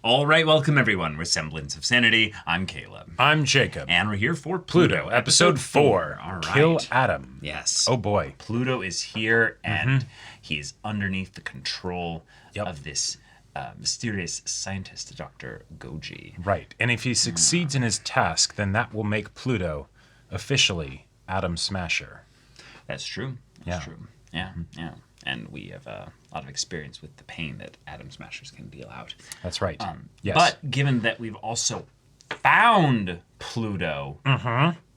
All right, welcome everyone. We're Semblance of Sanity. I'm Caleb. I'm Jacob. And we're here for Pluto, episode 4. All right. Kill Adam. Yes. Oh boy. Pluto is here, and he's underneath the control of this mysterious scientist, Dr. Goji. Right. And if he succeeds in his task, then that will make Pluto officially Adam Smasher. That's true. That's true. Yeah, yeah. And we have a lot of experience with the pain that Atom Smashers can deal out. That's right. Yes. But given that we've also found Pluto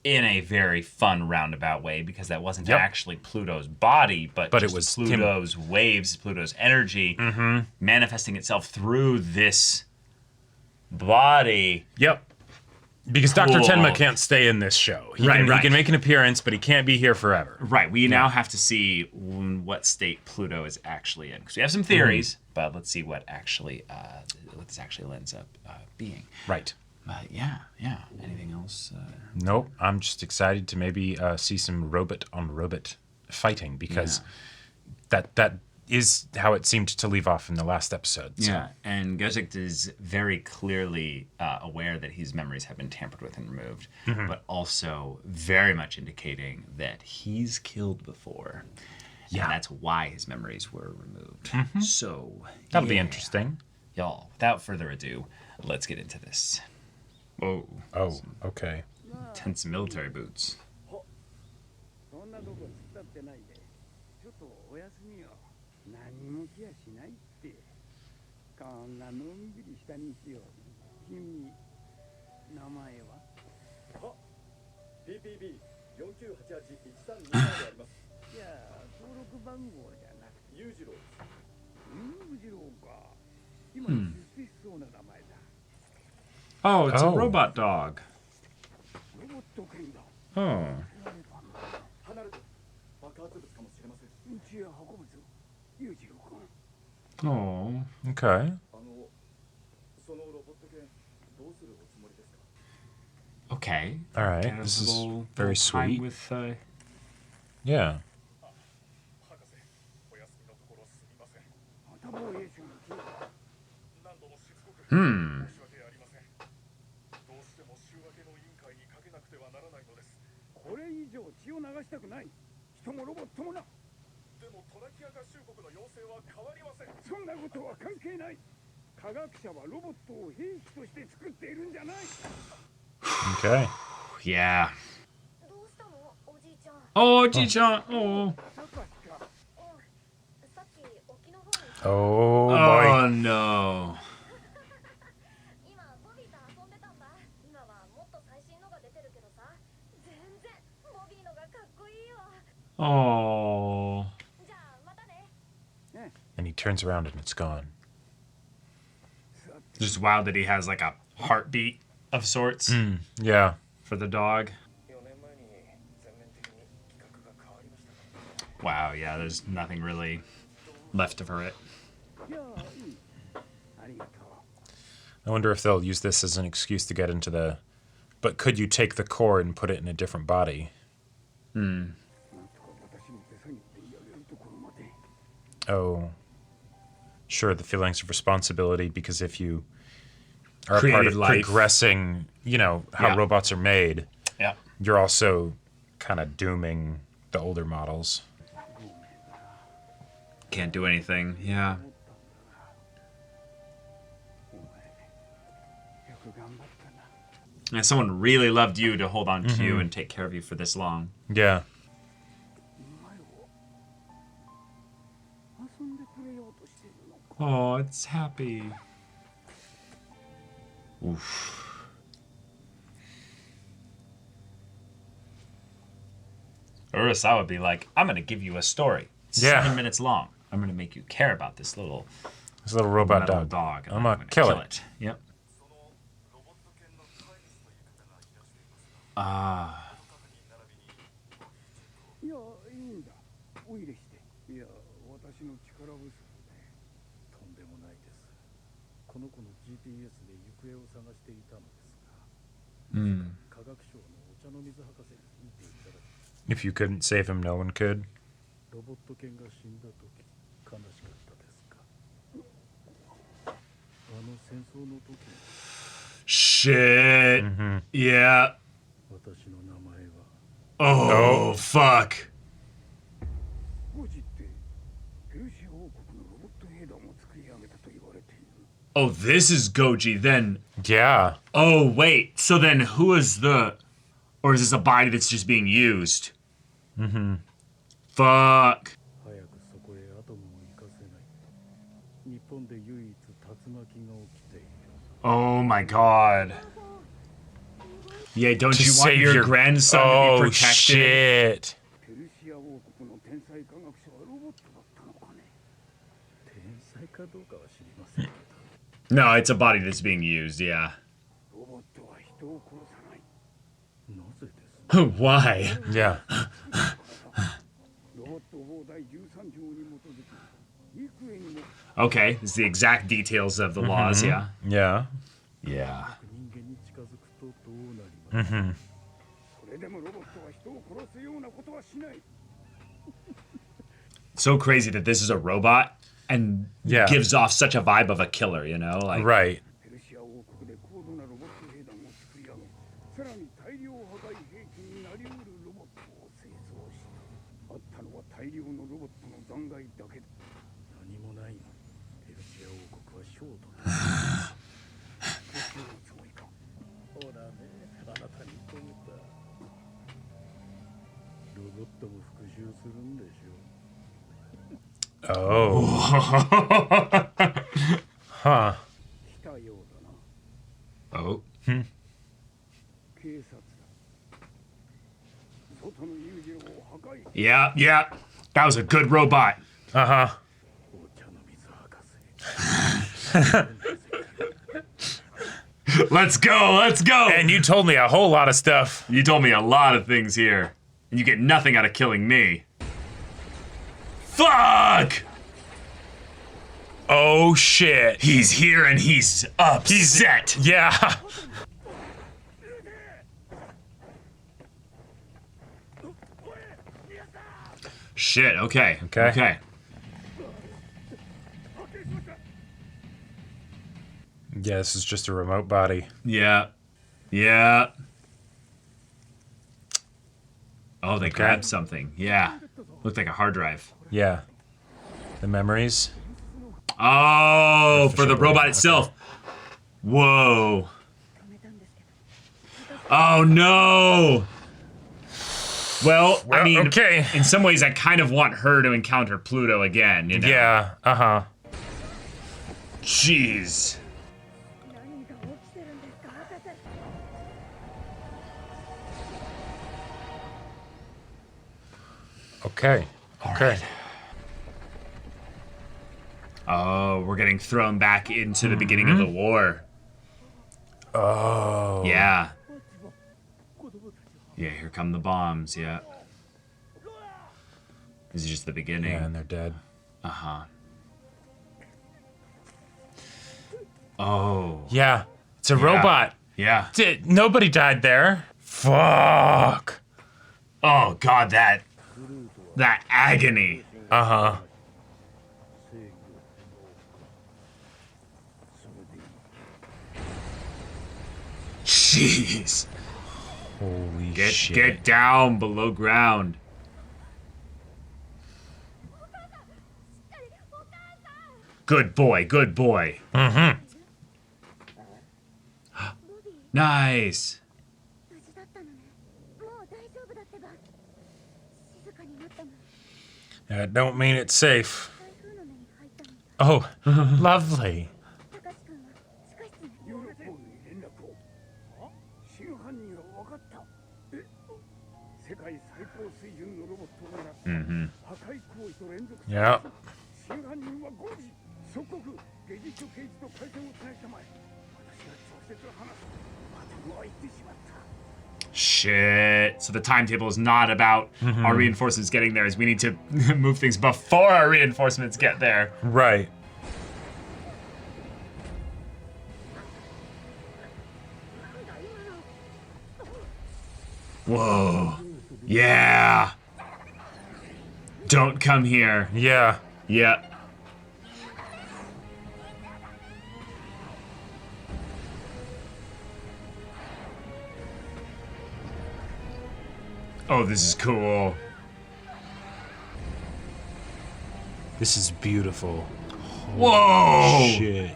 in a very fun roundabout way, because that wasn't actually Pluto's body, but it was Pluto's waves, Pluto's energy manifesting itself through this body. Yep. Because Dr. Tenma can't stay in this show. He can make an appearance, but he can't be here forever. Right. We now have to see what state Pluto is actually in. Because we have some theories, but let's see what this actually ends up being. Right. Yeah. Anything else? Nope. I'm just excited to maybe see some robot-on-robot fighting, because that is how it seemed to leave off in the last episode. So. Yeah, and Gozek is very clearly aware that his memories have been tampered with and removed, but also very much indicating that he's killed before. Yeah. And that's why his memories were removed. So, that'll be interesting. Y'all, without further ado, let's get into this. Oh, okay. Tense military boots. Oh, it's a robot dog. Oh. Oh. Okay. Okay. All right. This is very sweet. With, yeah. Okay. Yeah. Oh, Ji-chan. Oh. Oh, boy. Oh, no. Oh. And he turns around and it's gone. Just wild that he has like a heartbeat of sorts Yeah. for the dog. Wow, yeah, there's nothing really left of her. I wonder if they'll use this as an excuse to get into the... But could you take the core and put it in a different body? Oh. Sure, the feelings of responsibility, because if you are a part of progressing, how robots are made, you're also kind of dooming the older models. Can't do anything, yeah. And someone really loved you to hold on to you and take care of you for this long. Yeah. Oh, it's happy. Oof. Urasawa would be like, I'm going to give you a story. It's 7 minutes long. I'm going to make you care about this little robot dog. I'm going to kill it. Yep. If you couldn't save him, no one could. Shit. Yeah. Oh, fuck. Oh, this is Goji, then. Yeah. Oh, wait. So then who is the... Or is this a body that's just being used? Fuck. Oh my god. Yeah, don't you want your grandson to be protected? Shit. No, it's a body that's being used, yeah. Why? Yeah. Okay, this is the exact details of the laws, yeah. Yeah. Yeah. So crazy that this is a robot and gives off such a vibe of a killer, you know? Like, right. Oh. Huh. Oh. Yeah, yeah. That was a good robot. Uh-huh. Let's go, let's go! And you told me a whole lot of stuff. You told me a lot of things here. And you get nothing out of killing me. Fuck! Oh, shit. He's here and he's upset. Yeah. Shit, okay. Okay. Okay. Yeah, this is just a remote body. Yeah. Yeah. Oh, they grabbed something. Yeah. Looked like a hard drive. Yeah. The memories. Oh, for the robot itself. Whoa. Oh, no. Well, I mean, okay. In some ways, I kind of want her to encounter Pluto again, you know? Yeah, uh-huh. Jeez. Okay. Okay. Right. Oh, we're getting thrown back into the beginning of the war. Oh. Yeah. Yeah, here come the bombs, yeah. This is just the beginning. Yeah, and they're dead. Uh-huh. Oh. Yeah. It's a robot. Yeah. Nobody died there. Fuck. Oh, God, that agony. Uh-huh. Jeez. Holy shit. Get down below ground. Good boy, good boy. Mm-hmm. Nice. That don't mean it's safe. Oh, lovely. Mm-hmm. Yeah. Shit. So the timetable is not about our reinforcements getting there, is we need to move things before our reinforcements get there. Right. Whoa. Yeah. Don't come here. Yeah. Yeah. Oh, this is cool. This is beautiful. Whoa! Shit.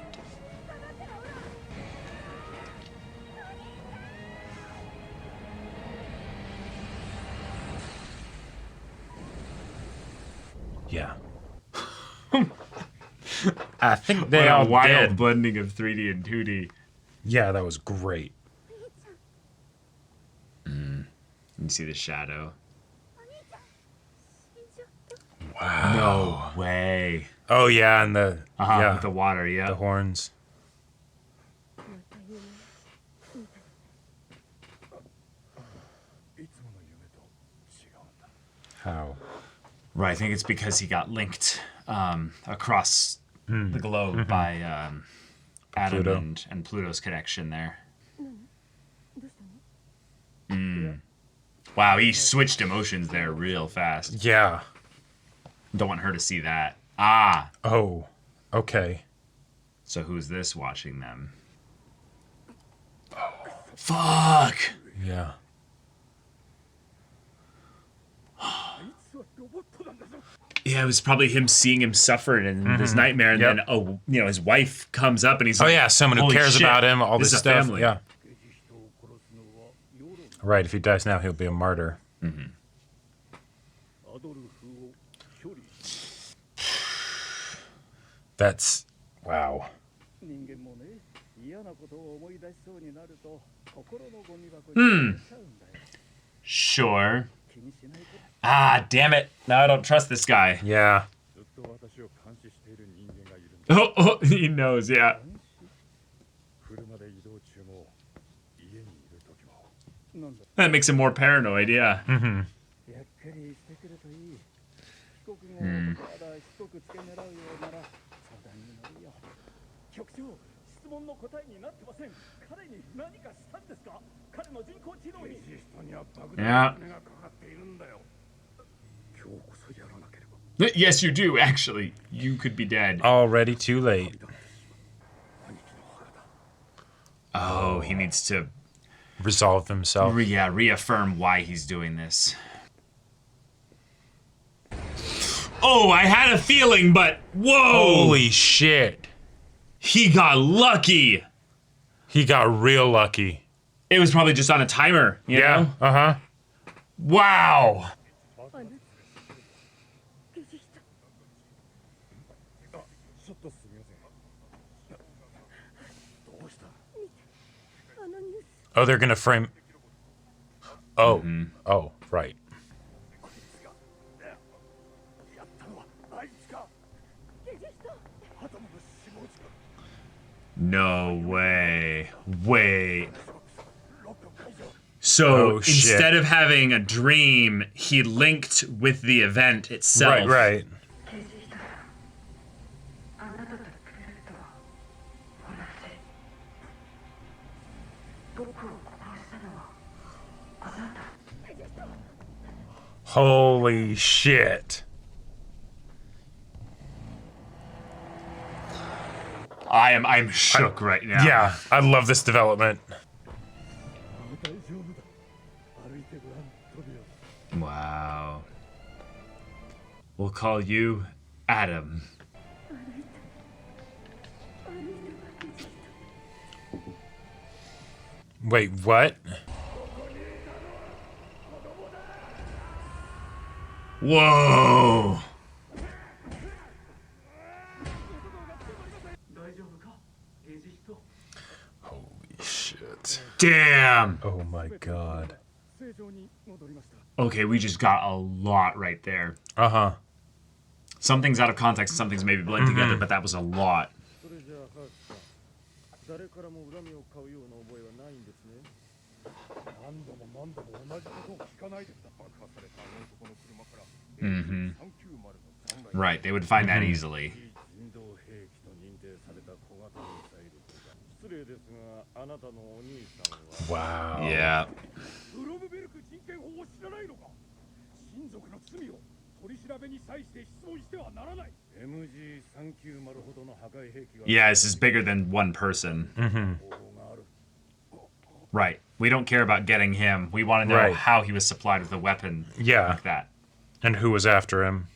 Yeah. I think they all wild did. blending of 3D and 2D. Yeah, that was great. You see the shadow. Wow. No way. Oh yeah, and the yeah, with the water, yeah. the horns. How? Right, I think it's because he got linked across the globe by Adam Pluto. and Pluto's connection there. Wow, he switched emotions there real fast. Yeah. Don't want her to see that. Ah, Oh. Okay. so who's this watching them? Fuck! Yeah. Yeah, it was probably him seeing him suffer in this nightmare, and Yep. then his wife comes up and he's Oh like, yeah, someone who "Holy cares shit, about him, all this this is a stuff. family." Yeah. Right, if he dies now, he'll be a martyr. That's wow. Sure. Ah, damn it. Now I don't trust this guy. Yeah. Oh, he knows, yeah. That makes him more paranoid, yeah. Yeah. Yes, you do, actually. You could be dead. Already too late. Oh, he needs to Resolve himself. reaffirm why he's doing this. Oh, I had a feeling, but whoa! Holy shit. He got lucky. He got real lucky. It was probably just on a timer, you know? Uh-huh. Wow. Oh, they're gonna frame. Oh. Oh, right. No way. Wait. So Oh, shit. instead of having a dream, he linked with the event itself. Right. Holy shit. I'm shook right now. Yeah, I love this development. Wow. We'll call you Adam. Wait, what? Whoa. Holy shit. Damn. Oh my god. Okay, we just got a lot right there. Uh-huh. Something's out of context, something's maybe blend together, but that was a lot. Right, they would find that easily. Wow. Yeah. Yeah, this is bigger than one person. Right. We don't care about getting him. We want to know how he was supplied with a weapon like that. And who was after him.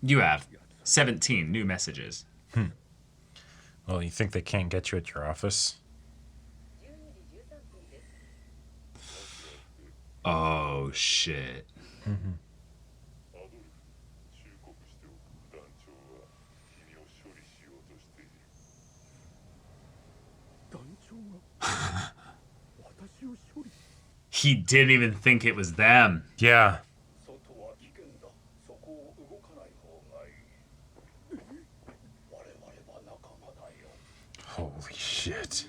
You have 17 new messages. Well, you think they can't get you at your office? Oh, shit. He didn't even think it was them. Yeah. Holy shit.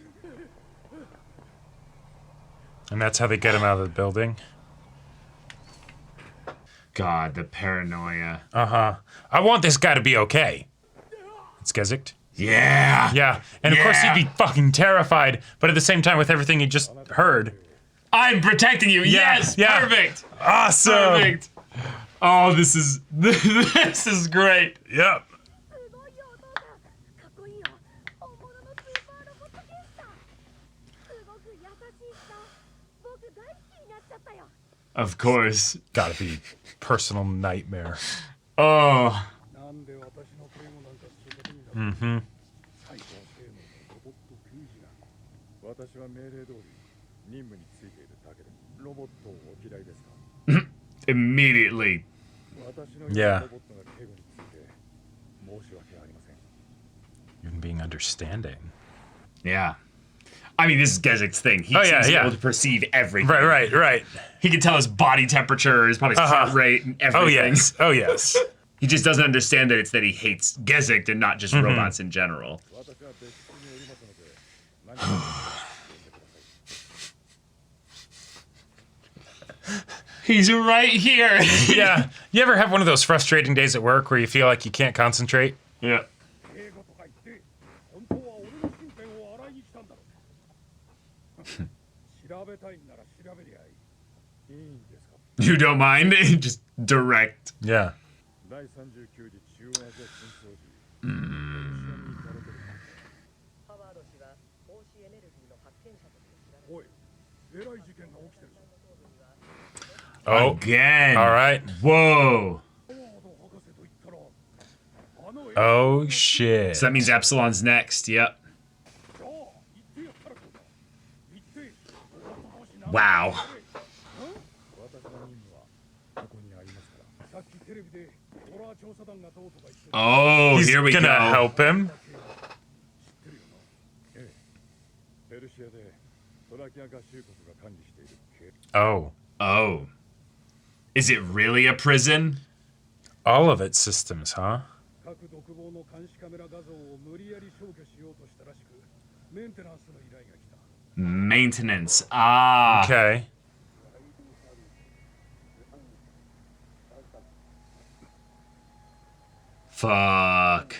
And that's how they get him out of the building? God, the paranoia. Uh-huh. I want this guy to be okay. It's Gezicht. Yeah. Yeah. And of course he'd be fucking terrified, but at the same time with everything he just heard. I'm protecting you. Yes. Yeah. Perfect. Awesome. Perfect. Oh, this is great. Yep. Of course. Gotta be personal nightmare. Oh. Mm-hmm. Immediately. Yeah. Even being understanding. Yeah. I mean, this is Gezicht's thing. He seems able to perceive everything. Right. He can tell his body temperature, his body's heart rate, and everything. Oh, yes. He just doesn't understand that it's that he hates Gezicht and not just robots in general. He's right here. Yeah. You ever have one of those frustrating days at work where you feel like you can't concentrate? Yeah. You don't mind? Just direct. Yeah. Oh. Again. All right. Whoa. Oh, shit. So that means Epsilon's next. Yep. Wow. Oh, here we go. He's gonna help him. Oh. Oh. Is it really a prison? All of its systems, huh? Maintenance. Ah. Okay. Fuck.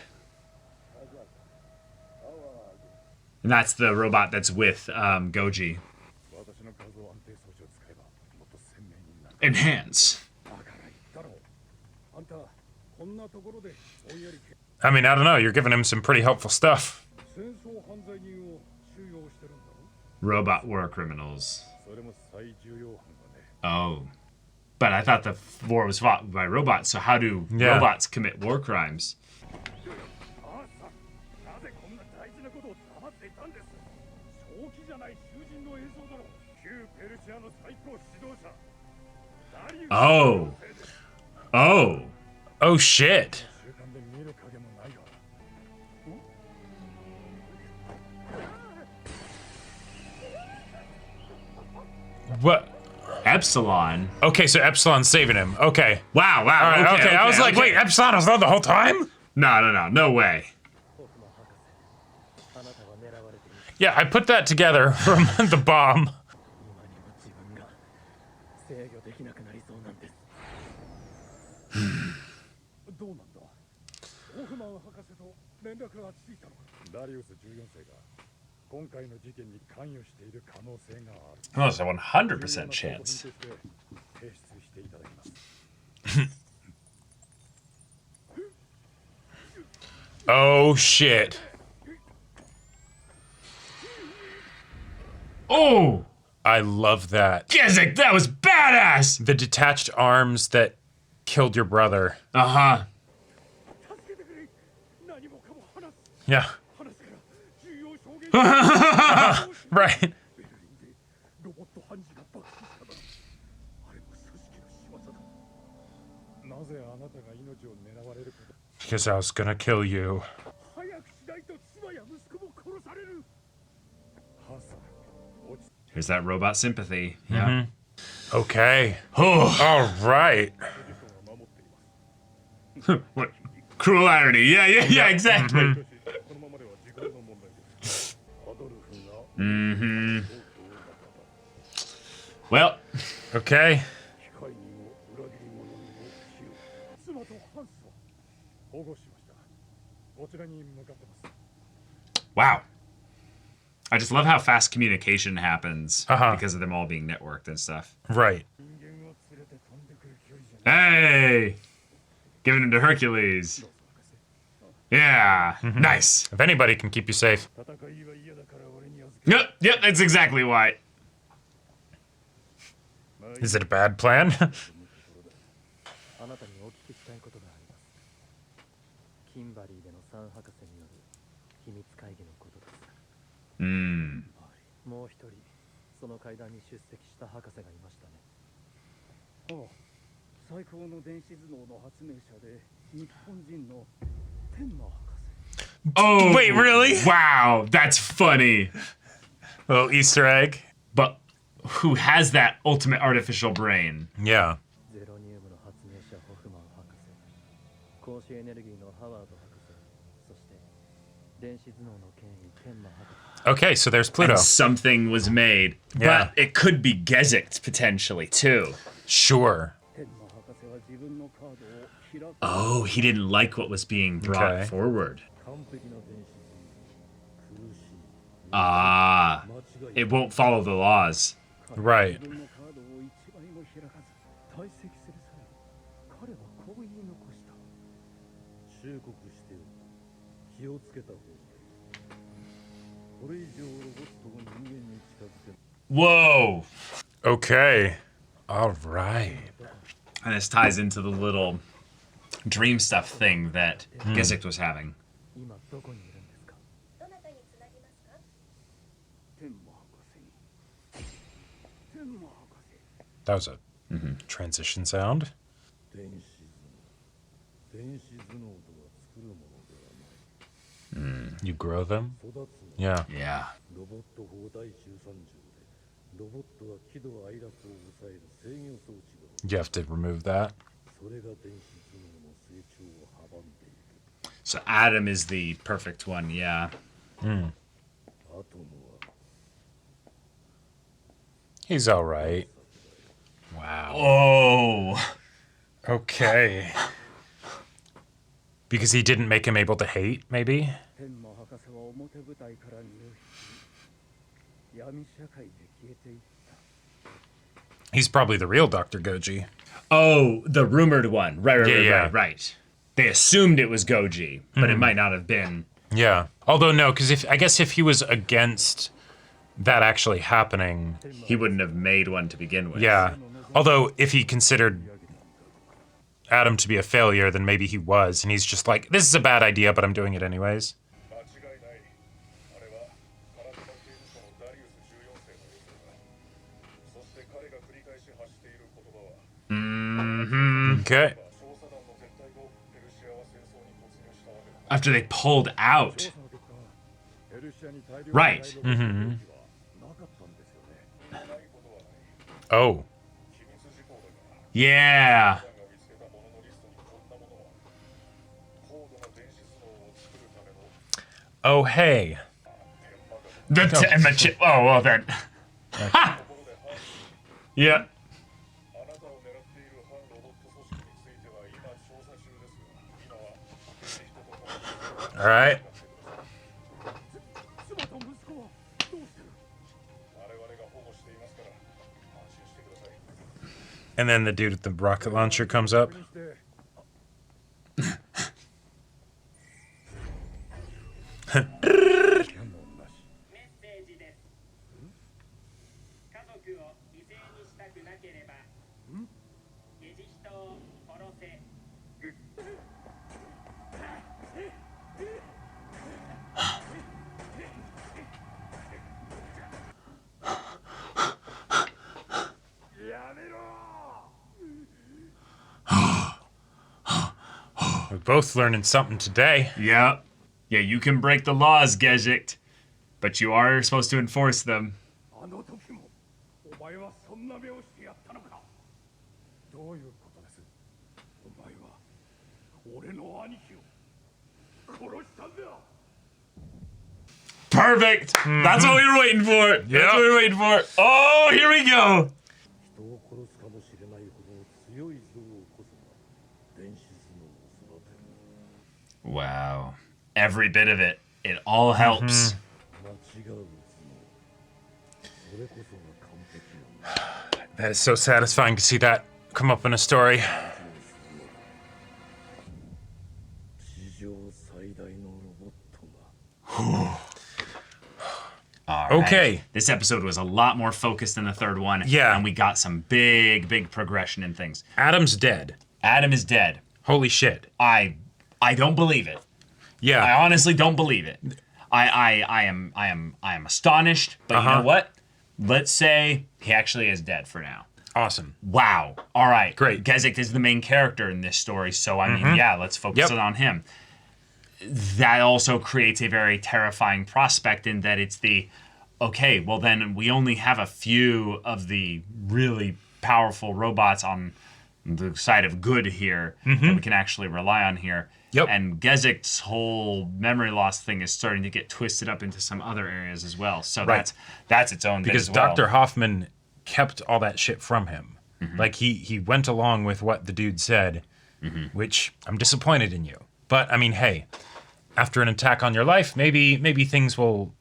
And that's the robot that's with Goji. Enhance. I mean, I don't know. You're giving him some pretty helpful stuff. Robot war criminals. Oh. But I thought the war was fought by robots, so how do robots commit war crimes? Oh. Oh. Oh, shit. What? Epsilon? Okay, so Epsilon's saving him. Okay. Wow. All right, okay. I was like, wait, Epsilon was on the whole time? No way. Yeah, I put that together from the bomb. Oh, it's a 100% chance. Oh, shit. Oh! I love that. Gizik, that was badass! The detached arms that killed your brother. Uh-huh. Yeah. Right. Because I was gonna kill you. Here's that robot sympathy. Yeah. Okay. Oh. All right. What cruel irony. Yeah, exactly. Well. Okay. Wow. I just love how fast communication happens because of them all being networked and stuff. Right. Hey! Giving him to Hercules. Yeah. Nice. If anybody can keep you safe. Yep, that's exactly why. Is it a bad plan? Oh, wait, really? Wow, that's funny. Little Easter egg. But who has that ultimate artificial brain? Yeah. Okay, so there's Pluto. And something was made. Yeah. But it could be Gezict potentially, too. Sure. Oh, he didn't like what was being brought forward. Ah, it won't follow the laws. Right. Whoa. Okay. All right. And this ties into the little dream stuff thing that Gezict was having. That was a transition sound. You grow them? Yeah. Yeah. You have to remove that. So Adam is the perfect one, yeah. He's all right. Wow. Oh. Okay. Because he didn't make him able to hate, maybe? He's probably the real Dr. Goji. Oh, the rumored one. Right. They assumed it was Goji, but it might not have been. Yeah. Although no, because I guess if he was against that actually happening, he wouldn't have made one to begin with. Yeah. Although if he considered Adam to be a failure, then maybe he was, and he's just like, this is a bad idea, but I'm doing it anyways. Okay. After they pulled out. Right. Oh. Yeah. Oh, hey. The chip. Oh, well then. Ha! Yeah. All right. And then the dude with the rocket launcher comes up. We're both learning something today. Yeah. Yeah, you can break the laws, Gezicht, but you are supposed to enforce them. Perfect! That's what we were waiting for! That's what we were waiting for! Oh, here we go! Wow. Every bit of it. It all helps. That is so satisfying to see that come up in a story. All right. Okay. This episode was a lot more focused than the third one. Yeah. And we got some big progression in things. Adam's dead. Adam is dead. Holy shit. I don't believe it. Yeah. I honestly don't believe it. I am astonished, but you know what? Let's say he actually is dead for now. Awesome. Wow. All right. Great. Gezicht is the main character in this story, so I mean, yeah, let's focus it on him. That also creates a very terrifying prospect in that it's okay, well then we only have a few of the really powerful robots on the side of good here that we can actually rely on here. Yep. And Gezicht's whole memory loss thing is starting to get twisted up into some other areas as well. So that's its own because bit as well. Dr. Hoffman kept all that shit from him. Like he went along with what the dude said, which I'm disappointed in you. But I mean, hey, after an attack on your life, maybe things will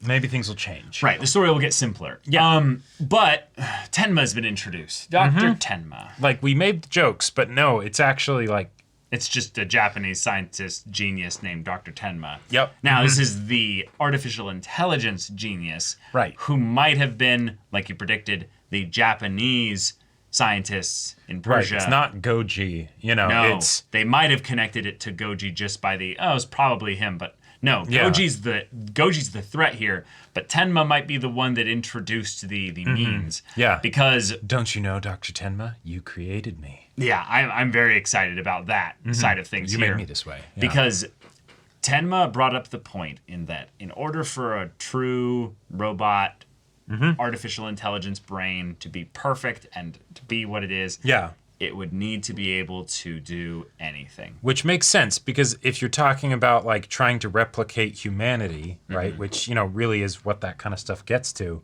change. Right, the story will get simpler. Yeah. But Tenma's been introduced. Dr. Tenma. Like we made the jokes, but no, it's actually like It's just a Japanese scientist genius named Dr. Tenma. Yep. Now, this is the artificial intelligence genius. Right. Who might have been, like you predicted, the Japanese scientists in Persia. Right. It's not Goji, No, it's they might have connected it to Goji just by it's probably him, but no, Yeah. Goji's the threat here, but Tenma might be the one that introduced the means. Yeah. Because don't you know, Dr. Tenma, you created me. yeah, I'm very excited about that side of things You here. made me this way. Yeah. Because Tenma brought up the point in that in order for a true robot artificial intelligence brain to be perfect and to be what it is, yeah. it would need to be able to do anything. Which makes sense because if you're talking about like trying to replicate humanity, right, which, really is what that kind of stuff gets to.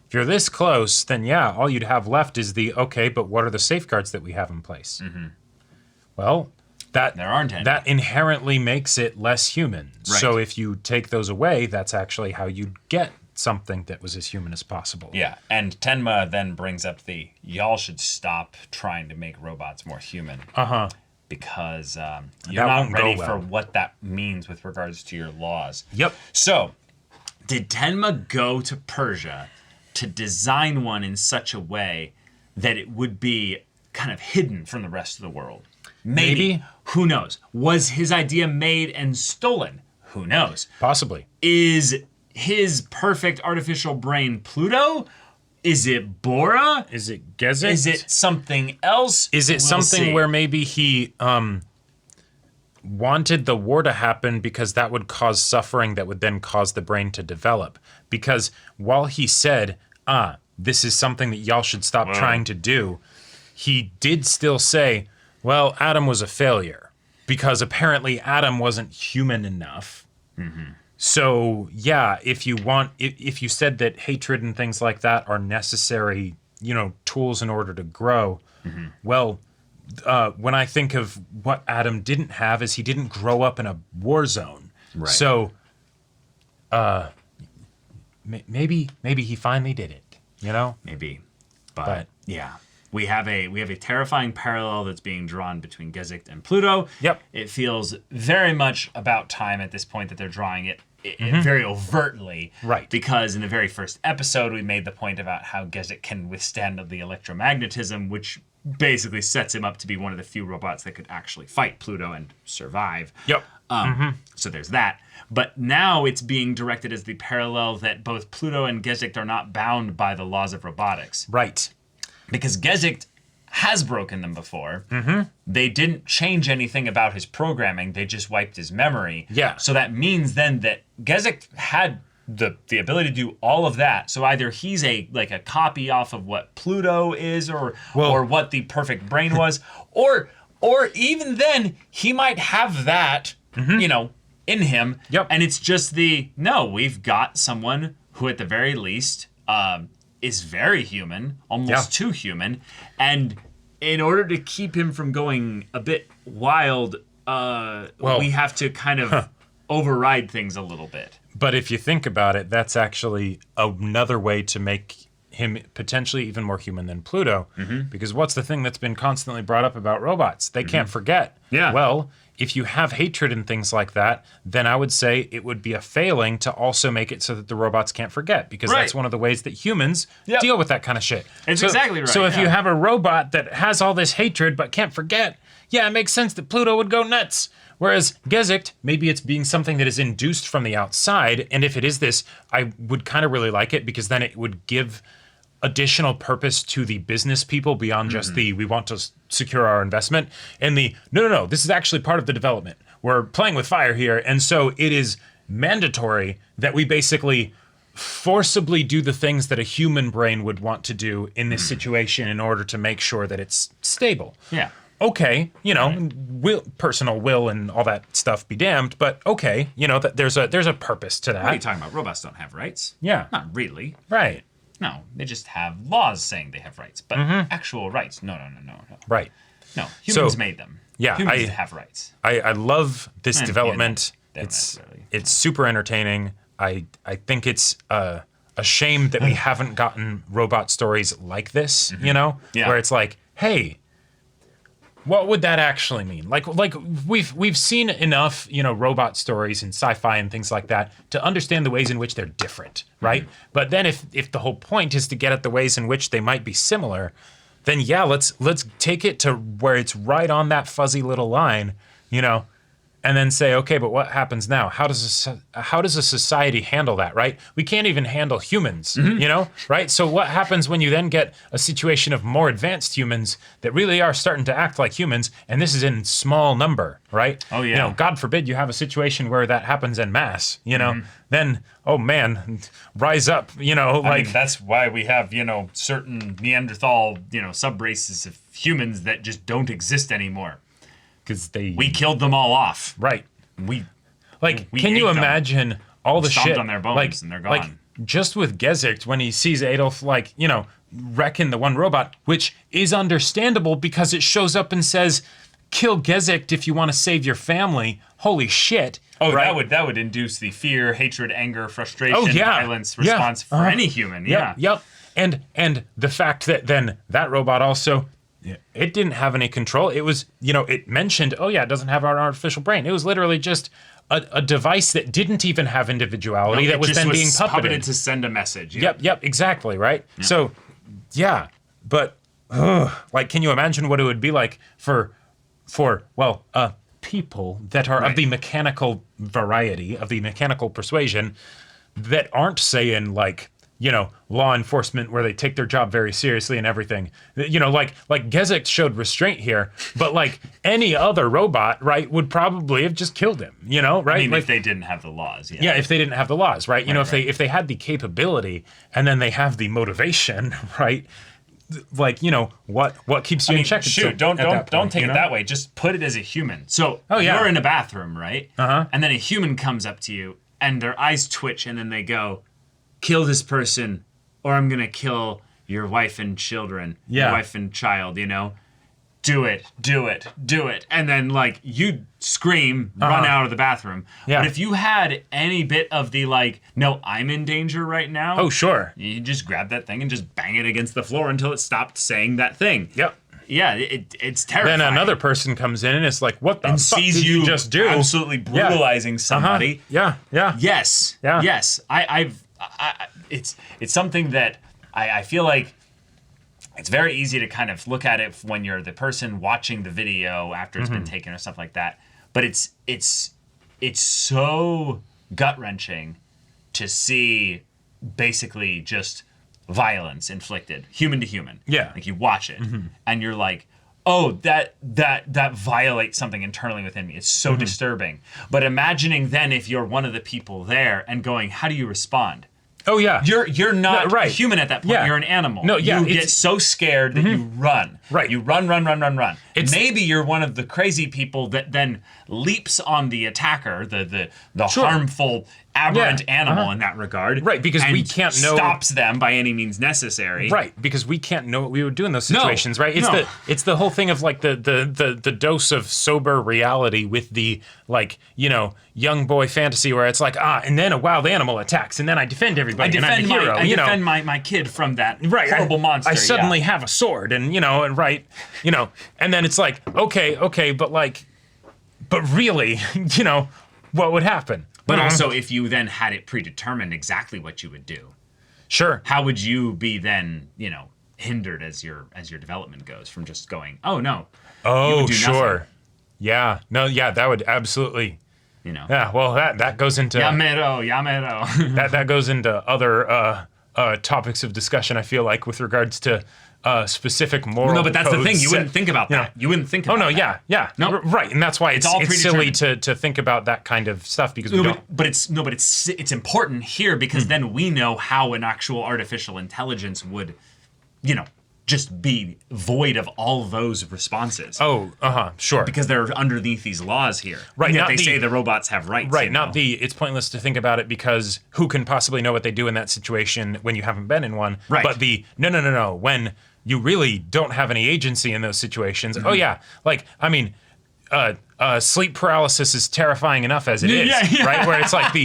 If you're this close, then yeah, all you'd have left is okay, but what are the safeguards that we have in place? Well, there aren't any. That inherently makes it less human. Right. So if you take those away, that's actually how you'd get something that was as human as possible. Yeah, and Tenma then brings up y'all should stop trying to make robots more human. Because you're not ready for what that means with regards to your laws. Yep. So, did Tenma go to Persia to design one in such a way that it would be kind of hidden from the rest of the world? Maybe. Who knows? Was his idea made and stolen? Who knows? Possibly. Is his perfect artificial brain Pluto? Is it Bora? Is it Gezicht? Is it something else? Is it We'll something see. where maybe he wanted the war to happen because that would cause suffering that would then cause the brain to develop? Because while he said, this is something that y'all should stop trying to do, he did still say, well, Adam was a failure because apparently Adam wasn't human enough. So, yeah, if you said that hatred and things like that are necessary, tools in order to grow, well, when I think of what Adam didn't have is he didn't grow up in a war zone. Right. So, maybe he finally did it, Maybe. But yeah. We have a terrifying parallel that's being drawn between Gezicht and Pluto. Yep. It feels very much about time at this point that they're drawing it. very overtly. Right. Because in the very first episode, we made the point about how Gezik can withstand the electromagnetism, which basically sets him up to be one of the few robots that could actually fight Pluto and survive. Yep. So there's that. But now it's being directed as the parallel that both Pluto and Gezik are not bound by the laws of robotics. Right. Because Gezik has broken them before. They didn't change anything about his programming. They just wiped his memory. Yeah. So that means then that Gezik had the ability to do all of that. So either he's a copy off of what Pluto is, or what the perfect brain was, or even then he might have that, in him. Yep. And it's just we've got someone who at the very least is very human, almost too human, and in order to keep him from going a bit wild, we have to kind of override things a little bit. But if you think about it, that's actually another way to make him potentially even more human than Pluto. Because what's the thing that's been constantly brought up about robots? They can't forget. Yeah. Well, if you have hatred and things like that, then I would say it would be a failing to also make it so that the robots can't forget, because that's one of the ways that humans deal with that kind of shit. It's exactly right. So if you have a robot that has all this hatred but can't forget, it makes sense that Pluto would go nuts. Whereas Gezik, maybe it's being something that is induced from the outside, and if it is this, I would kind of really like it, because then it would give additional purpose to the business people beyond just we want to secure our investment, and no, this is actually part of the development. We're playing with fire here, and so it is mandatory that we basically forcibly do the things that a human brain would want to do in this situation in order to make sure that it's stable. Yeah. Okay, personal will and all that stuff be damned, but okay, that there's a purpose to that. What are you talking about? Robots don't have rights. Yeah. Not really. Right. No, they just have laws saying they have rights, but actual rights, no. Right. No, humans made them. Yeah, humans have rights. I love this development. They don't It's super entertaining. I think it's a shame that we haven't gotten robot stories like this, where it's like, hey, what would that actually mean? Like we've seen enough, robot stories and sci-fi and things like that to understand the ways in which they're different, right? But then if the whole point is to get at the ways in which they might be similar, then let's take it to where it's right on that fuzzy little line, and then say, okay, but what happens now? How does a society handle that, right? We can't even handle humans, right? So what happens when you then get a situation of more advanced humans that really are starting to act like humans, and this is in small number, right? Oh, yeah. God forbid you have a situation where that happens en masse, then, oh man, rise up, I mean, that's why we have, certain Neanderthal, sub-races of humans that just don't exist anymore. Because we killed them all off. Right. We can you imagine all the shit on their bones and they're gone. Just with Gezik, when he sees Adolf wrecking the one robot, which is understandable because it shows up and says, kill Gezik if you want to save your family. Holy shit. Oh, right? that would induce the fear, hatred, anger, frustration, violence response for any human. Yep. And the fact that then that robot also, it didn't have any control. It was, it mentioned, it doesn't have an artificial brain. It was literally just a device that didn't even have individuality that was then being puppeted to send a message. Yep, exactly, right? Yeah. So, but can you imagine what it would be like for people that are of the mechanical variety, of the mechanical persuasion, that aren't saying law enforcement where they take their job very seriously and everything. Like Gezik showed restraint here, but any other robot, right, would probably have just killed him, right? I mean, if they didn't have the laws, Yeah, if they didn't have the laws, right? If they had the capability and then they have the motivation, right? What keeps you in check? Don't take it that way. Just put it as a human. So you're in a bathroom, right? And then a human comes up to you and their eyes twitch and then they go, kill this person or I'm going to kill your wife and children, your wife and child, do it. And then you scream, run out of the bathroom. Yeah. But if you had any bit of the no, I'm in danger right now. Oh, sure. You just grab that thing and just bang it against the floor until it stopped saying that thing. Yep. it's terrifying. Then another person comes in and it's like, what the fuck sees did you you just do? absolutely brutalizing somebody. Yeah. Yes. Yeah. Yes. It's something that I feel like it's very easy to kind of look at it when you're the person watching the video after it's been taken or stuff like that. But it's so gut-wrenching to see basically just violence inflicted, human to human. Yeah. Like you watch it and you're like, oh, that violates something internally within me. It's so disturbing. But imagining then if you're one of the people there and going, how do you respond? Oh yeah. You're not a human at that point. Yeah. You're an animal. No, yeah, you get so scared that you run. Right. You run. Maybe you're one of the crazy people that then leaps on the attacker, the harmful, aberrant animal in that regard. Right, because we can't know, stops them by any means necessary. Right, because we can't know what we would do in those situations, right? It's the whole thing of like the dose of sober reality with the young boy fantasy where it's like, and then a wild animal attacks and then I defend everybody and I'm the hero. I defend my kid from that horrible monster. I suddenly have a sword and and then it's like, okay, but really, what would happen? But also, if you then had it predetermined exactly what you would do, sure, how would you be then, hindered as your development goes from just going, oh no, oh you would do sure, nothing. Yeah, no, yeah, that would absolutely, yeah. Well, that goes into Yamero. that goes into other topics of discussion. I feel like with regards to specific moral. No, but that's the thing. You codes wouldn't think about that. You wouldn't think about that. Oh no, yeah. No, right, and that's why it's silly predetermined. to think about that kind of stuff because we don't. But it's important here because then we know how an actual artificial intelligence would, just be void of all those responses. Oh, sure. Because they're underneath these laws here. Right. Yet they say the robots have rights. Right. It's pointless to think about it because who can possibly know what they do in that situation when you haven't been in one? Right. But no. When you really don't have any agency in those situations. Oh yeah. Sleep paralysis is terrifying enough as it is, right? Where it's like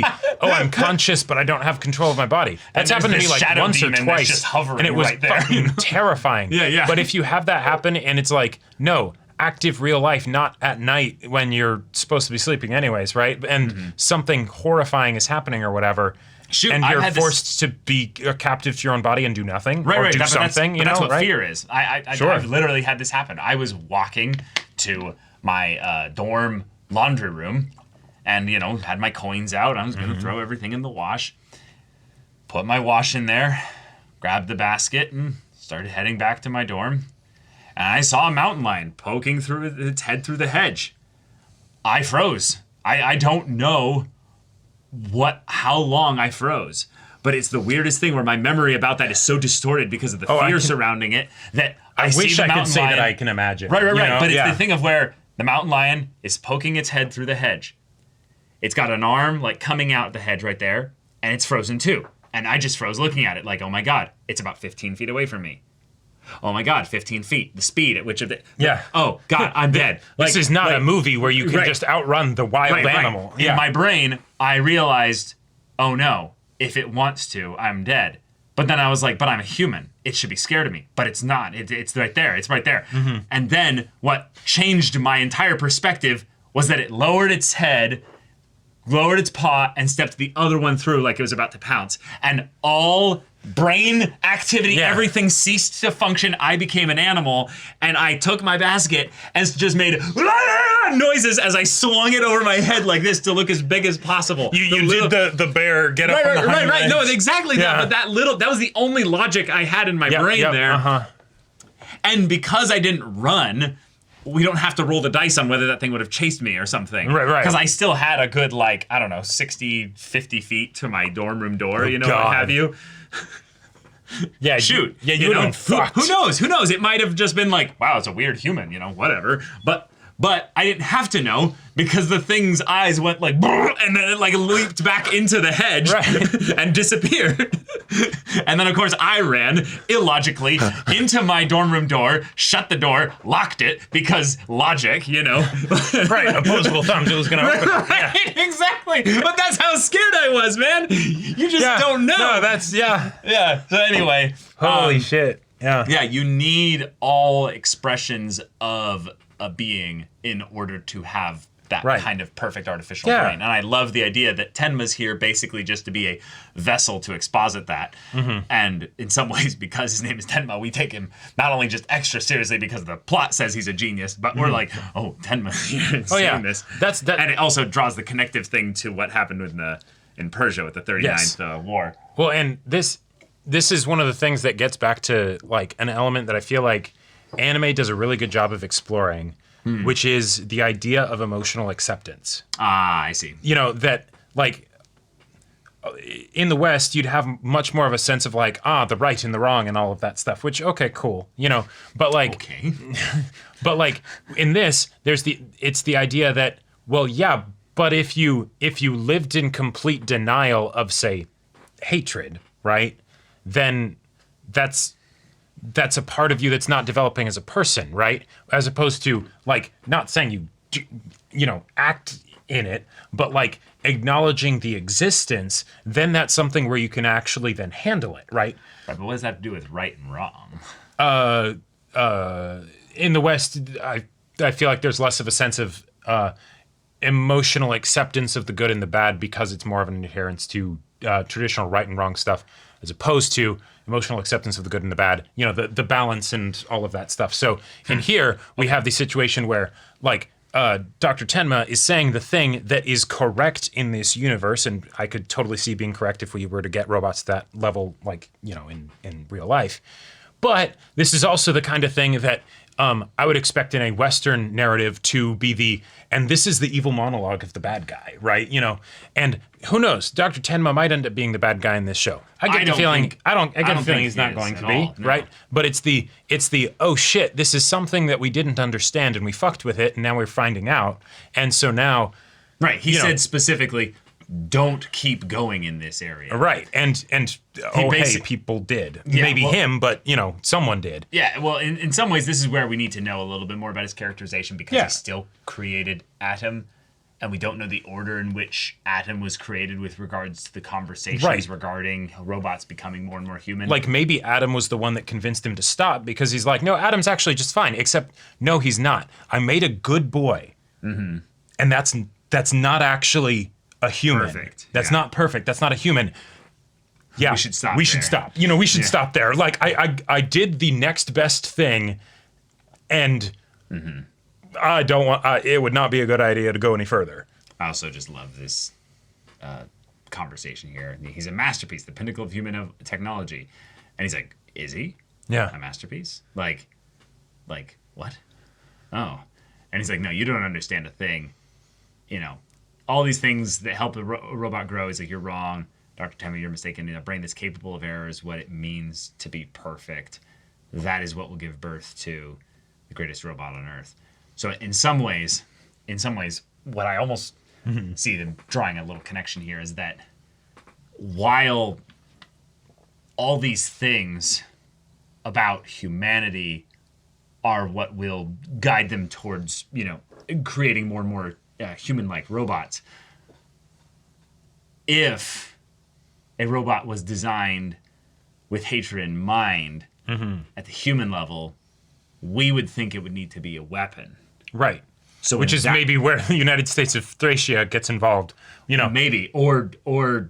I'm conscious, but I don't have control of my body. That's happened to me like once or twice, just hovering and it was right there. fucking terrifying. Yeah. But if you have that happen, and it's like, no, active real life, not at night when you're supposed to be sleeping anyways, right? And something horrifying is happening or whatever. Shoot, and you're forced to be a captive to your own body and do nothing or do something. That's what right? fear is. I've literally had this happen. I was walking to my dorm laundry room and, had my coins out. I was going to throw everything in the wash. Put my wash in there, grabbed the basket, and started heading back to my dorm. And I saw a mountain lion poking through its head through the hedge. I froze. I don't know how long I froze. But it's the weirdest thing where my memory about that is so distorted because of the fear surrounding it that I wish see the I could mountain say lion. that I can imagine. Right. But it's the thing of where the mountain lion is poking its head through the hedge. It's got an arm coming out the hedge right there, and it's frozen too. And I just froze looking at it like, oh my God, it's about 15 feet away from me. Oh my God, 15 feet, the speed at which oh God, I'm dead. This is not a movie where you can just outrun the wild animal. In my brain, I realized, oh no, if it wants to, I'm dead. But then I was like, but I'm a human. It should be scared of me. But it's not. It's right there. It's right there. And then what changed my entire perspective was that it lowered its head, lowered its paw, and stepped the other one through like it was about to pounce. And all brain activity, everything ceased to function. I became an animal, and I took my basket and just made noises as I swung it over my head like this to look as big as possible. You did the bear get up on the hind legs. No, exactly that. But that was the only logic I had in my brain there. And because I didn't run, we don't have to roll the dice on whether that thing would have chased me or something. Right. Because I still had a good, 60, 50 feet to my dorm room door, what have you. Yeah, shoot. You would have fucked. Who knows? It might have just been like, wow, it's a weird human, whatever. But I didn't have to know because the thing's eyes went and then it leaped back into the hedge and disappeared. And then of course I ran illogically into my dorm room door, shut the door, locked it because logic, Right, opposable thumbs, it was gonna open. Right, exactly. But that's how scared I was, man. You just don't know. No, that's Yeah. So anyway. Holy shit. Yeah, you need all expressions of a being in order to have that kind of perfect artificial brain. And I love the idea that Tenma's here basically just to be a vessel to exposit that. And in some ways, because his name is Tenma, we take him not only just extra seriously because the plot says he's a genius, but we're like, oh, Tenma's here saying this. And it also draws the connective thing to what happened in Persia with the 39th war. Well, and this is one of the things that gets back to like an element that I feel like anime does a really good job of exploring, which is the idea of emotional acceptance. Ah, I see. You know, that like in the West, you'd have much more of a sense of like, the right and the wrong and all of that stuff, which, okay, cool, you know, but like, but like in this, it's the idea that, well, yeah, but if you lived in complete denial of, say, hatred, right, then that's a part of you that's not developing as a person, right? As opposed to like not saying you know act in it, but like acknowledging the existence. Then that's something where you can actually then handle it, right? Right, but what does that have to do with right and wrong? In the West, I feel like there's less of a sense of emotional acceptance of the good and the bad because it's more of an adherence to traditional right and wrong stuff, as opposed to emotional acceptance of the good and the bad, you know, the balance and all of that stuff. So in here, we have the situation where, like, Dr. Tenma is saying the thing that is correct in this universe, and I could totally see being correct if we were to get robots to that level, like, you know, in real life. But this is also the kind of thing that I would expect in a Western narrative to be and this is the evil monologue of the bad guy, right? You know, and who knows? Dr. Tenma might end up being the bad guy in this show. I get the feeling he's not going to be, right? But it's the oh shit, this is something that we didn't understand and we fucked with it and now we're finding out, and so now, right? He said specifically, don't keep going in this area. Right. And hey, people did. Yeah, maybe him, but, you know, someone did. Yeah, well, in some ways, this is where we need to know a little bit more about his characterization because he still created Atom, and we don't know the order in which Atom was created with regards to the conversations regarding robots becoming more and more human. Like, maybe Atom was the one that convinced him to stop because he's like, no, Atom's actually just fine, except, no, he's not. I made a good boy. Mm-hmm. And that's not actually a human. Perfect. That's not perfect. That's not a human. Yeah, we should stop. We should stop. You know, we should stop there. Like I did the next best thing, and I don't want. It would not be a good idea to go any further. I also just love this conversation here. He's a masterpiece, the pinnacle of human technology, and he's like, "Is he? Yeah, a masterpiece? Like what? Oh." And he's like, "No, you don't understand a thing. You know, all these things that help a robot grow is like, you're wrong. Dr. Tenma, you're mistaken. In a brain that's capable of error is what it means to be perfect. That is what will give birth to the greatest robot on Earth." So in some ways, what I almost see them drawing a little connection here is that while all these things about humanity are what will guide them towards, you know, creating more and more human-like robots. If a robot was designed with hatred in mind at the human level, we would think it would need to be a weapon. Right. So which is maybe where the United States of Thracia gets involved. You know, maybe or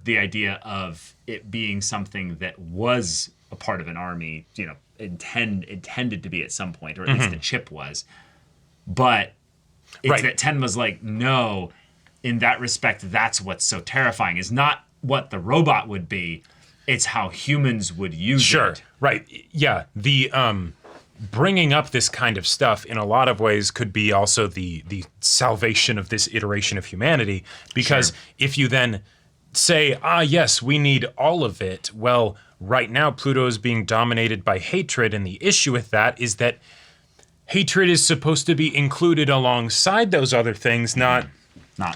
the idea of it being something that was a part of an army, you know, intended to be at some point, or at least the chip was, but. It's that Tenma's like, no, in that respect, that's what's so terrifying, is not what the robot would be, it's how humans would use it. Sure, right. Yeah, the bringing up this kind of stuff in a lot of ways could be also the salvation of this iteration of humanity, because if you then say, yes, we need all of it, well, right now Pluto is being dominated by hatred, and the issue with that is that hatred is supposed to be included alongside those other things, not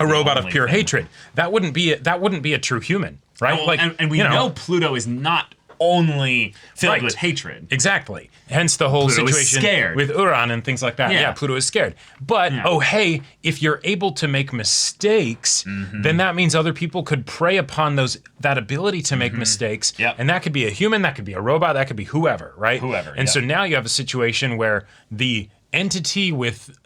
a robot of pure hatred. That wouldn't be a true human, right? Well, and we know Pluto is not only filled Right. with hatred. Exactly. Hence the whole Pluto is situation scared. with Uran and things like that. Yeah. Yeah, Pluto is scared. But, oh, hey, if you're able to make mistakes, then that means other people could prey upon that ability to make mistakes. Yep. And that could be a human, that could be a robot, that could be whoever, right? Whoever, And so now you have a situation where the entity with,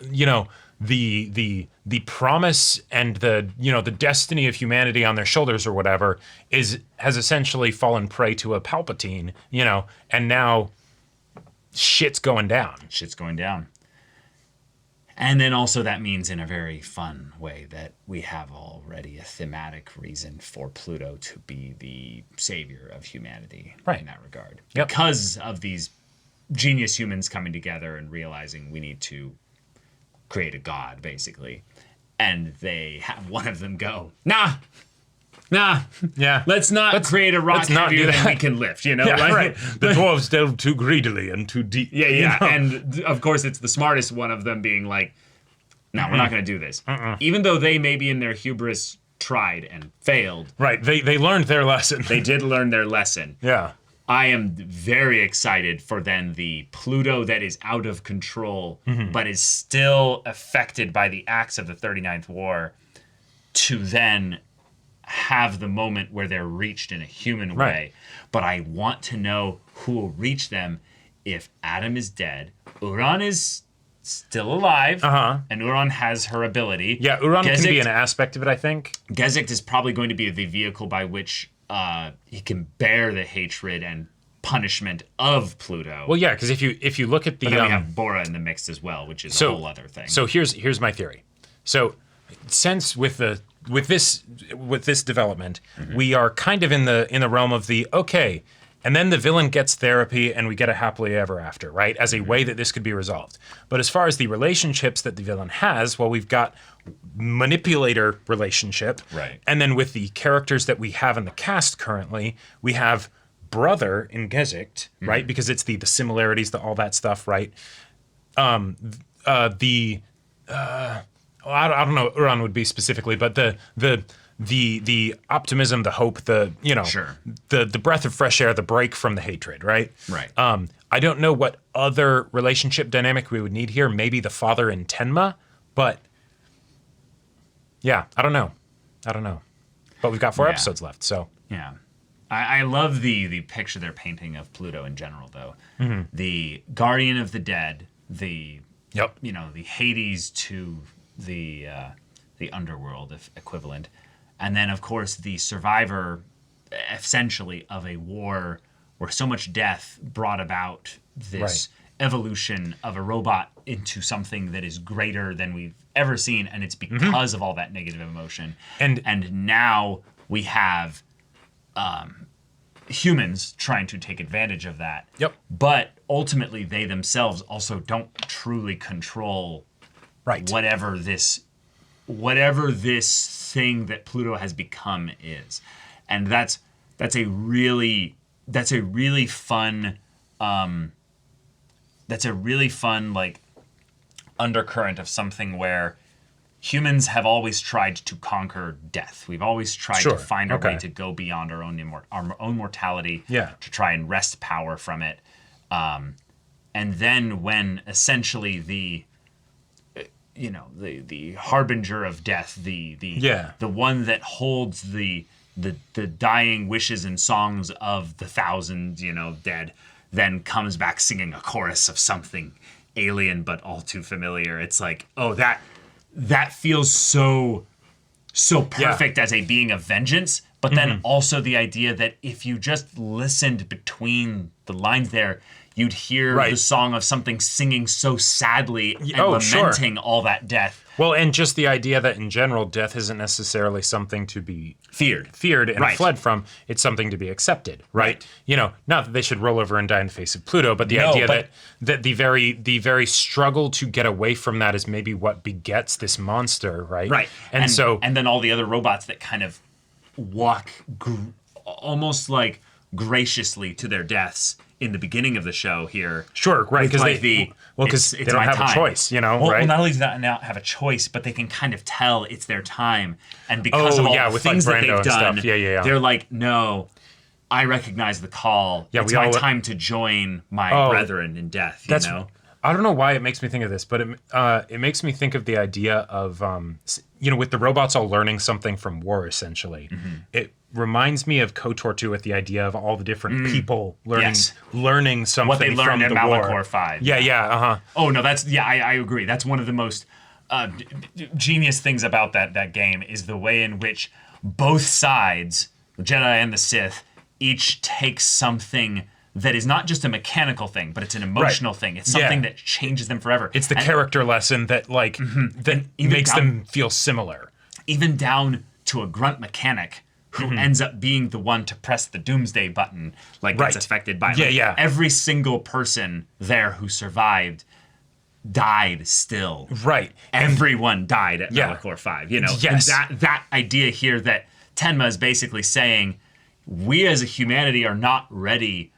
the promise and the destiny of humanity on their shoulders or whatever has essentially fallen prey to a Palpatine, and now shit's going down. Shit's going down. And then also that means in a very fun way that we have already a thematic reason for Pluto to be the savior of humanity in that regard. Yep. Because of these genius humans coming together and realizing we need to create a god, basically. And they have one of them go, nah, Yeah. let's not create a rock not heavier do than that. we can lift, Yeah, right. The dwarves delve too greedily and too deep. Yeah. And of course, it's the smartest one of them being like, no, we're not going to do this. Even though they maybe in their hubris tried and failed. Right. They learned their lesson. They did learn their lesson. Yeah. I am very excited for then the Pluto that is out of control, but is still affected by the acts of the 39th War to then have the moment where they're reached in a human way. Right. But I want to know who will reach them if Adam is dead, Uran is still alive, and Uran has her ability. Yeah, Uran can be an aspect of it, I think. Gezicht is probably going to be the vehicle by which he can bear the hatred and punishment of Pluto. Well, yeah, because if you look at the But then we have Bora in the mix as well, which is a whole other thing. So here's my theory. So since with this development, we are kind of in the realm of the okay, and then the villain gets therapy and we get a happily ever after, right? As a way that this could be resolved. But as far as the relationships that the villain has, well, we've got manipulator relationship. Right. And then with the characters that we have in the cast currently, we have brother in Gezicht, right? Because it's the similarities, all that stuff, right? I don't know what Uran would be specifically, but the optimism, the hope, the breath of fresh air, the break from the hatred, right? Right. I don't know what other relationship dynamic we would need here. Maybe the father in Tenma, but yeah, I don't know. But we've got 4 episodes left, so yeah. I love the picture they're painting of Pluto in general, though. The guardian of the dead, the Hades to the underworld equivalent, and then of course the survivor, essentially of a war where so much death brought about this evolution of a robot into something that is greater than we've ever seen, and it's because of all that negative emotion. And now we have humans trying to take advantage of that. Yep. But ultimately, they themselves also don't truly control whatever this thing that Pluto has become is, and that's a really fun like undercurrent of something where humans have always tried to conquer death. We've always tried to find a way to go beyond our own mortality, to try and wrest power from it. And then when essentially the harbinger of death, the one that holds the dying wishes and songs of the thousand, dead, then comes back singing a chorus of something alien but all too familiar. It's like, oh, that feels so perfect as a being of vengeance, but then also the idea that if you just listened between the lines there, you'd hear the song of something singing so sadly and lamenting all that death. Well, and just the idea that in general, death isn't necessarily something to be feared and fled from. It's something to be accepted, right? Not that they should roll over and die in the face of Pluto, but the idea that the very struggle to get away from that is maybe what begets this monster, right? Right. And then all the other robots that kind of walk almost like graciously to their deaths in the beginning of the show here. Sure, right, because they don't have a choice, right? Well, not only do they not have a choice, but they can kind of tell it's their time. And because of all the things that they've done, they're like, no, I recognize the call. Yeah, it's my time to join my brethren in death. You know. I don't know why it makes me think of this, but it makes me think of the idea of with the robots all learning something from war. Essentially, it reminds me of KOTOR 2 with the idea of all the different people learning something what they learned from at the war. Malachor 5. Yeah. Oh no, I agree. That's one of the most genius things about that game is the way in which both sides, the Jedi and the Sith, each take something that is not just a mechanical thing, but it's an emotional thing. It's something that changes them forever. It's the character lesson that that makes them feel similar. Even down to a grunt mechanic who ends up being the one to press the doomsday button, gets affected by it. Every single person there who survived died still. Right. Everyone died at Malachor 5. You know, yes. And that idea here that Tenma is basically saying, we as a humanity are not ready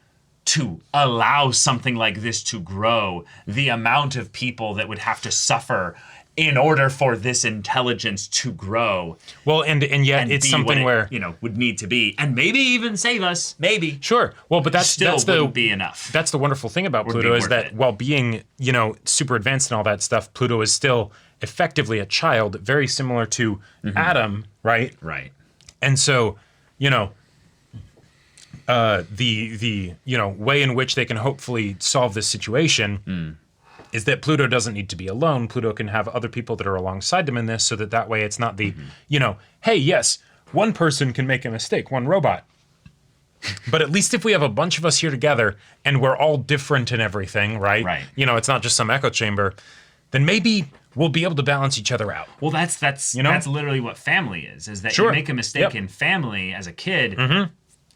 to allow something like this to grow. The amount of people that would have to suffer in order for this intelligence to grow. Well, and yet it's something where would need to be, and maybe even save us. Maybe. Sure. Well, but that's wouldn't be enough. That's the wonderful thing about Pluto is that while being super advanced and all that stuff, Pluto is still effectively a child, very similar to Adam, right? Right. And so, the way in which they can hopefully solve this situation is that Pluto doesn't need to be alone. Pluto can have other people that are alongside them in this, so that way it's not the hey, yes, one person can make a mistake, one robot, but at least if we have a bunch of us here together and we're all different in everything, right? It's not just some echo chamber, then maybe we'll be able to balance each other out. Well, that's literally what family is that you make a mistake in family as a kid.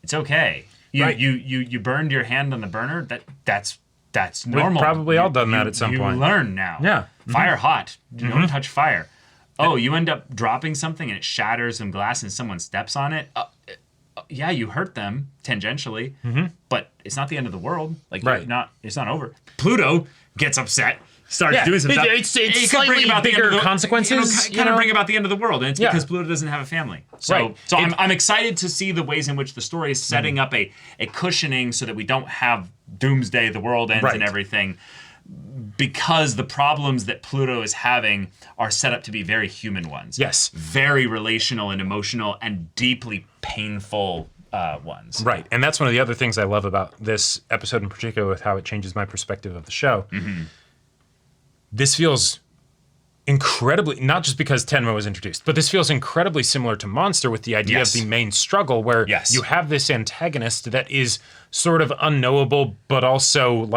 It's okay. You burned your hand on the burner. That's normal. We've probably all done that at some point. You learn now. Yeah. Fire hot. Don't touch fire. Oh, you end up dropping something and it shatters some glass and someone steps on it. Yeah, you hurt them tangentially, but it's not the end of the world. It's not over. Pluto gets upset. Starts doing some stuff. It's slightly bigger consequences. Kind of bring about the end of the world, and it's because Pluto doesn't have a family. So I'm excited to see the ways in which the story is setting up a cushioning so that we don't have doomsday, the world ends and everything, because the problems that Pluto is having are set up to be very human ones. Yes. Very relational and emotional and deeply painful ones. Right, and that's one of the other things I love about this episode in particular with how it changes my perspective of the show. This feels incredibly, not just because Tenma was introduced, but this feels incredibly similar to Monster with the idea of the main struggle where you have this antagonist that is sort of unknowable, but also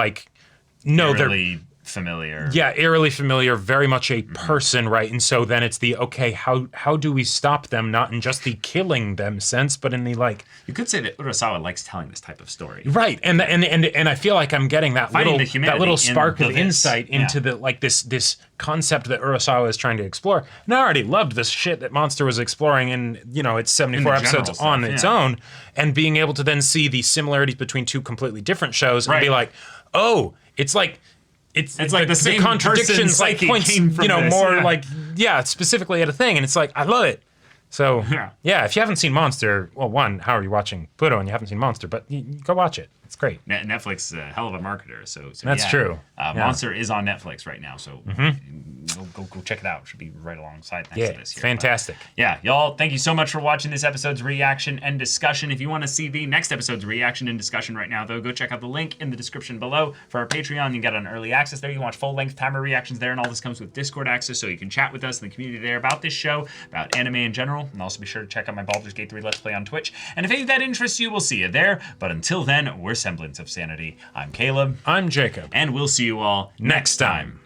eerily familiar. Yeah, eerily familiar, very much a person, right? And so then it's the, okay, how do we stop them, not in just the killing them sense, but in the You could say that Urasawa likes telling this type of story. Right, and I feel like I'm getting that little spark of insight into this concept that Urasawa is trying to explore. And I already loved this shit that Monster was exploring in, its 74 episodes on its own, and being able to then see the similarities between two completely different shows and be like, oh, it's like the same contradictions points more specifically at a thing, and it's like I love it. So if you haven't seen Monster, well, one, how are you watching Pluto and you haven't seen Monster? But go watch it. It's great. Netflix is a hell of a marketer. So that's true. Monster is on Netflix right now, so go check it out. It should be right alongside next to this here. Fantastic. But, y'all, thank you so much for watching this episode's reaction and discussion. If you want to see the next episode's reaction and discussion right now, though, go check out the link in the description below for our Patreon. You can get an early access there. You can watch full-length timer reactions there, and all this comes with Discord access, so you can chat with us in the community there about this show, about anime in general, and also be sure to check out my Baldur's Gate 3 Let's Play on Twitch. And if any of that interests you, we'll see you there. But until then, we're Semblance of Sanity. I'm Caleb. I'm Jacob. And we'll see you all next time.